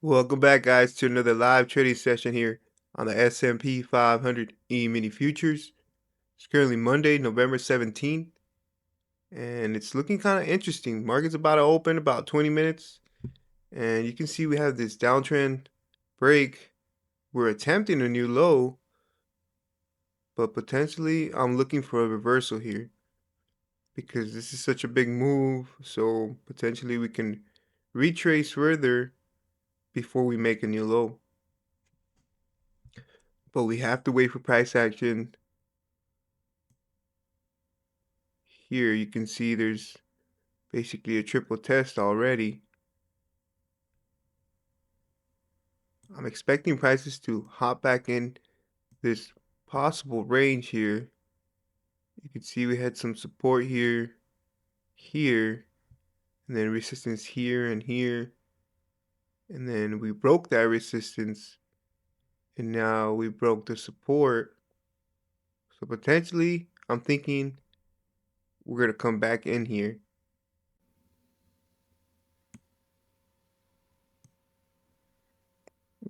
Welcome back, guys, to another live trading session here on the S&P 500 E-mini futures. It's currently Monday, November 17th, and it's looking kind of interesting. Market's about to open about 20 minutes, and you can see we have this downtrend break. We're attempting a new low, but potentially I'm looking for a reversal here because this is such a big move, so potentially we can retrace further before we make a new low. But we have to wait for price action. Here you can see there's basically a triple test already. I'm expecting prices to hop back in this possible range here. You can see we had some support here, here, and then resistance here and here. And then we broke that resistance, and now we broke the support. So potentially, I'm thinking we're going to come back in here.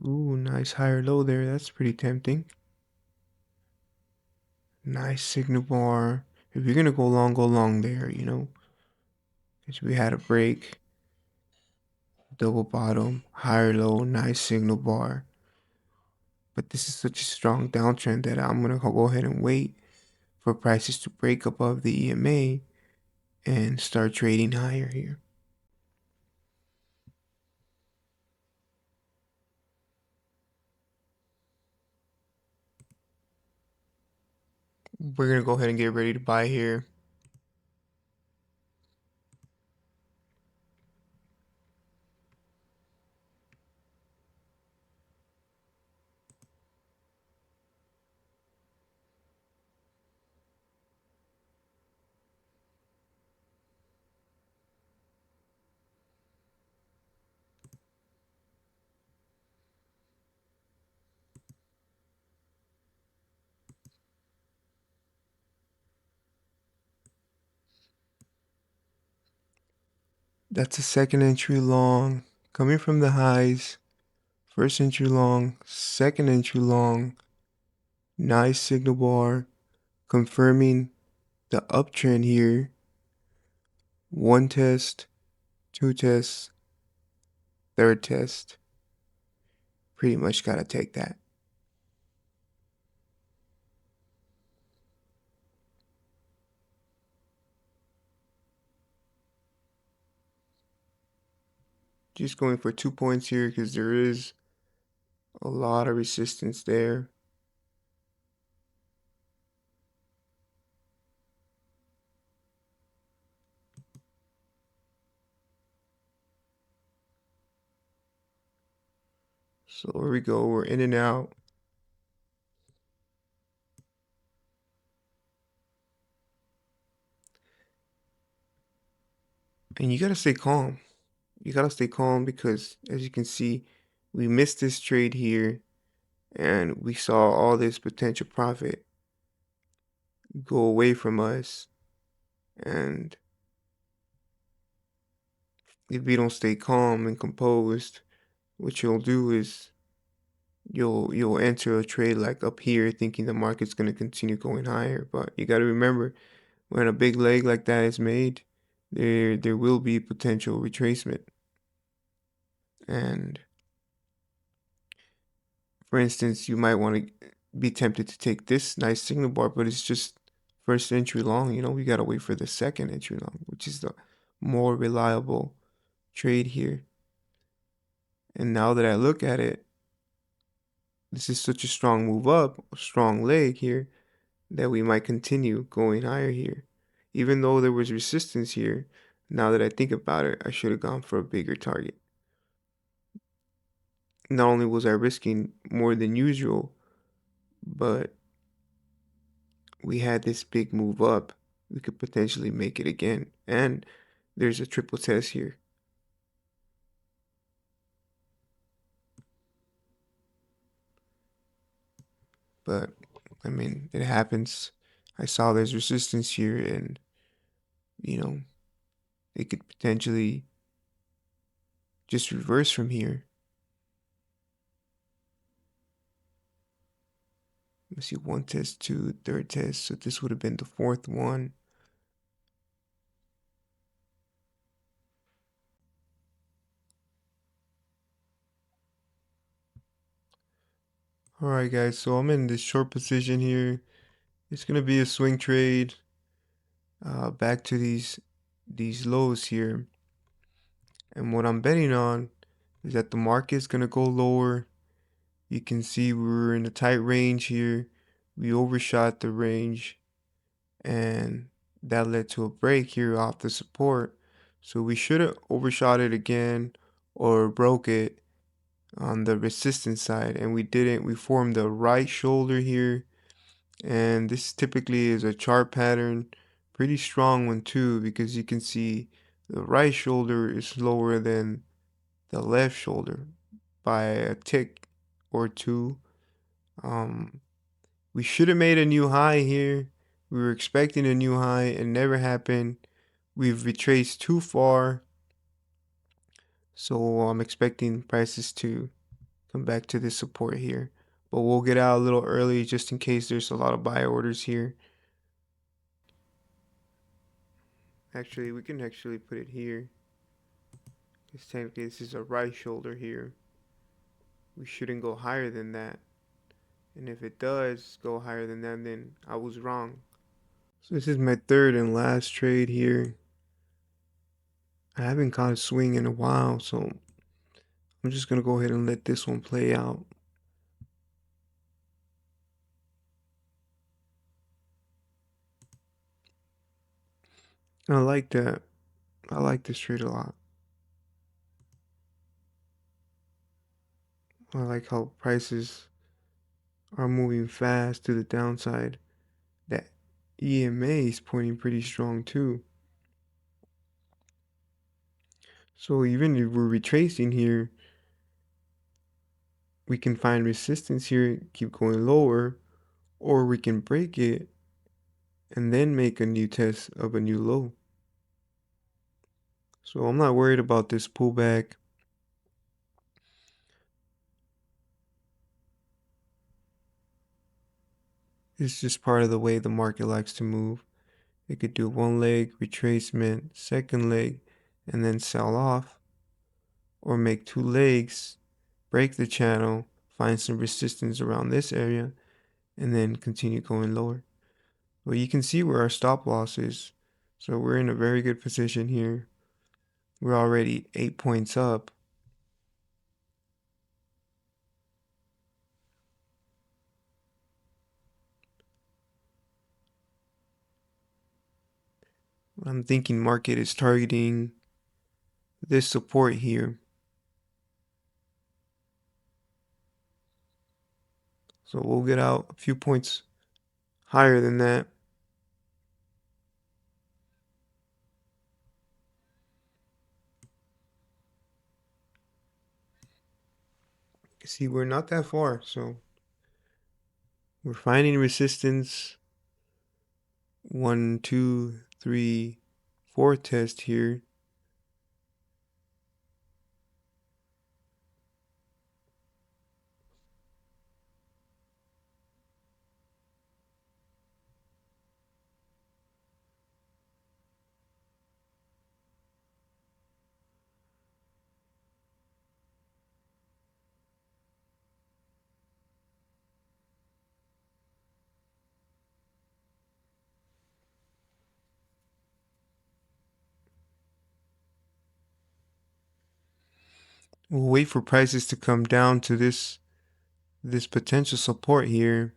Ooh, nice higher low there. That's pretty tempting. Nice signal bar. If you're going to go long there, because we had a break. Double bottom, higher low, nice signal bar. But this is such a strong downtrend that I'm going to go ahead and wait for prices to break above the EMA and start trading higher here. We're going to go ahead and get ready to buy here. That's a second entry long coming from the highs. First entry long, second entry long. Nice signal bar confirming the uptrend here. One test, two tests, third test. Pretty much got to take that. Just going for 2 points here because there is a lot of resistance there. So here we go. We're in and out. And you got to stay calm. You got to stay calm because as you can see, we missed this trade here and we saw all this potential profit go away from us. And if we don't stay calm and composed, what you'll do is you'll enter a trade like up here thinking the market's going to continue going higher. But you got to remember, when a big leg like that is made, there will be potential retracement. And for instance, you might want to be tempted to take this nice signal bar, but it's just first entry long. We got to wait for the second entry long, which is the more reliable trade here. And now that I look at it, this is such a strong move up, a strong leg here, that we might continue going higher here. Even though there was resistance here, now that I think about it, I should have gone for a bigger target. Not only was I risking more than usual, but we had this big move up. We could potentially make it again. And there's a triple test here. But, I mean, it happens. I saw there's resistance here and, it could potentially just reverse from here. Let's see, one test, two, third test. So this would have been the fourth one. All right, guys. So I'm in this short position here. It's gonna be a swing trade. Back to these lows here. And what I'm betting on is that the market's gonna go lower. You can see we were in a tight range here. We overshot the range, and that led to a break here off the support. So we should have overshot it again or broke it on the resistance side, and we didn't. We formed the right shoulder here, and this typically is a chart pattern, pretty strong one too, because you can see the right shoulder is lower than the left shoulder by a tick or two. Um, we should have made a new high here. We were expecting a new high. It never happened. We've retraced too far. So I'm expecting prices to come back to this support here. But we'll get out a little early just in case there's a lot of buy orders here. Actually, we can actually put it here. Because technically this is a right shoulder here. We shouldn't go higher than that. And if it does go higher than that, then I was wrong. So this is my third and last trade here. I haven't caught a swing in a while, so I'm just going to go ahead and let this one play out. I like that. I like this trade a lot. I like how prices are moving fast to the downside. That EMA is pointing pretty strong too. So even if we're retracing here, we can find resistance here, keep going lower, or we can break it and then make a new test of a new low. So I'm not worried about this pullback. It's just part of the way the market likes to move. It could do one leg retracement, second leg, and then sell off, or make two legs, break the channel, find some resistance around this area, and then continue going lower. Well, you can see where our stop loss is. So we're in a very good position here. We're already 8 points up. I'm thinking market is targeting this support here. So we'll get out a few points higher than that. See, we're not that far, so we're finding resistance. 1, 2, 3, 4 test here. We'll wait for prices to come down to this potential support here,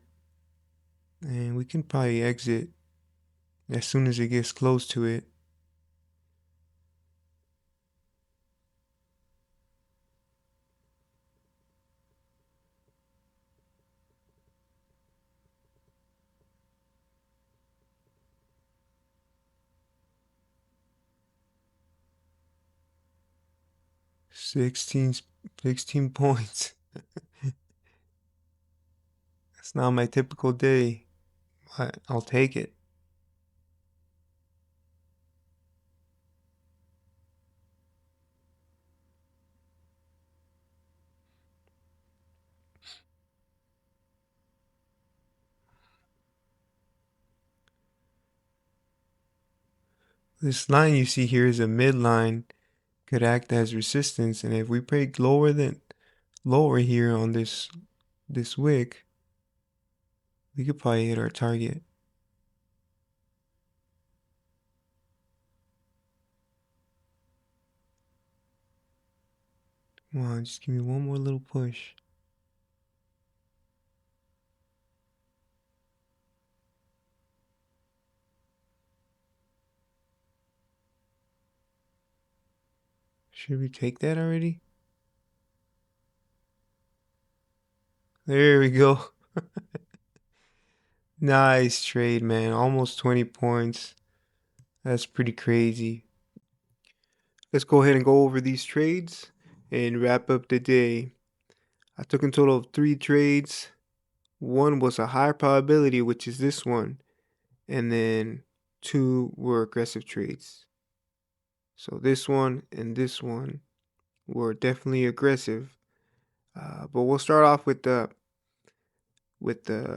and we can probably exit as soon as it gets close to it. Sixteen, 16 points. That's not my typical day, but I'll take it. This line you see here is a midline, could act as resistance, and if we break lower here on this wick, we could probably hit our target. Come on, just give me one more little push. Should we take that already? There we go. Nice trade, man. Almost 20 points. That's pretty crazy. Let's go ahead and go over these trades and wrap up the day. I took a total of 3 trades. One was a higher probability, which is this one, and then 2 were aggressive trades. So this one and this one were definitely aggressive. But we'll start off with the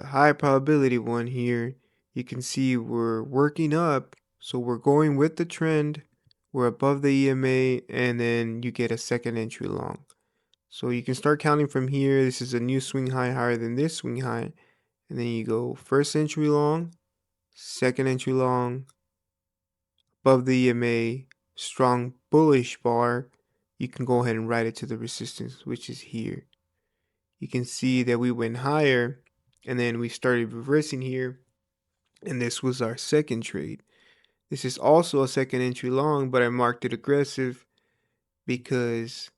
high probability one here. You can see we're working up, so we're going with the trend. We're above the EMA, and then you get a second entry long. So you can start counting from here. This is a new swing high higher than this swing high. And then you go first entry long, second entry long, above the EMA, strong bullish bar. You can go ahead and ride it to the resistance, which is here. You can see that we went higher, and then we started reversing here, and this was our second trade. This is also a second entry long, but I marked it aggressive because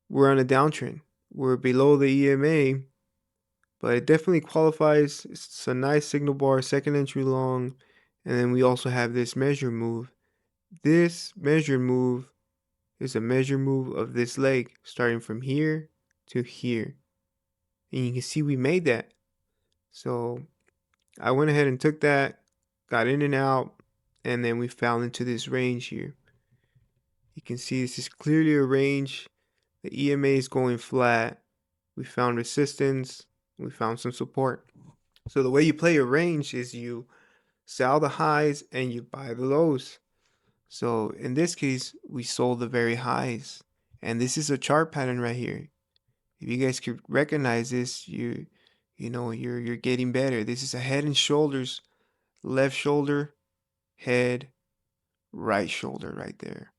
we're on a downtrend. We're below the EMA, but it definitely qualifies. It's a nice signal bar, second entry long, and then we also have this measure move. This measure move is a measure move of this leg starting from here to here. And you can see we made that. So I went ahead and took that, got in and out, and then we fell into this range here. You can see this is clearly a range. The EMA is going flat. We found resistance. We found some support. So the way you play a range is you sell the highs and you buy the lows. So in this case, we sold the very highs. And this is a chart pattern right here. If you guys could recognize this, you're getting better. This is a head and shoulders, left shoulder, head, right shoulder right there.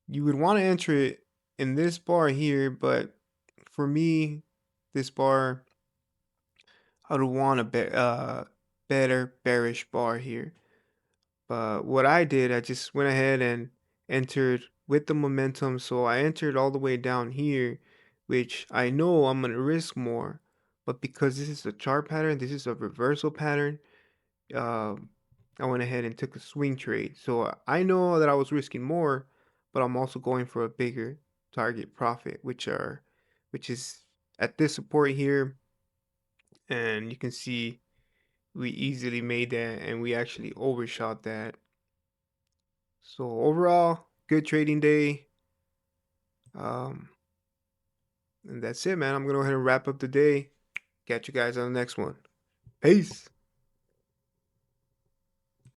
You would want to enter it in this bar here, but for me, this bar, I would want a better bearish bar here. But what I did, I just went ahead and entered with the momentum. So I entered all the way down here, which I know I'm going to risk more. But because this is a chart pattern, this is a reversal pattern, uh, I went ahead and took a swing trade. So I know that I was risking more, but I'm also going for a bigger target profit, which is at this support here. And you can see we easily made that and we actually overshot that. So overall, good trading day. Um, and that's it, man. I'm gonna go ahead and wrap up the day. Catch you guys on the next one. Peace.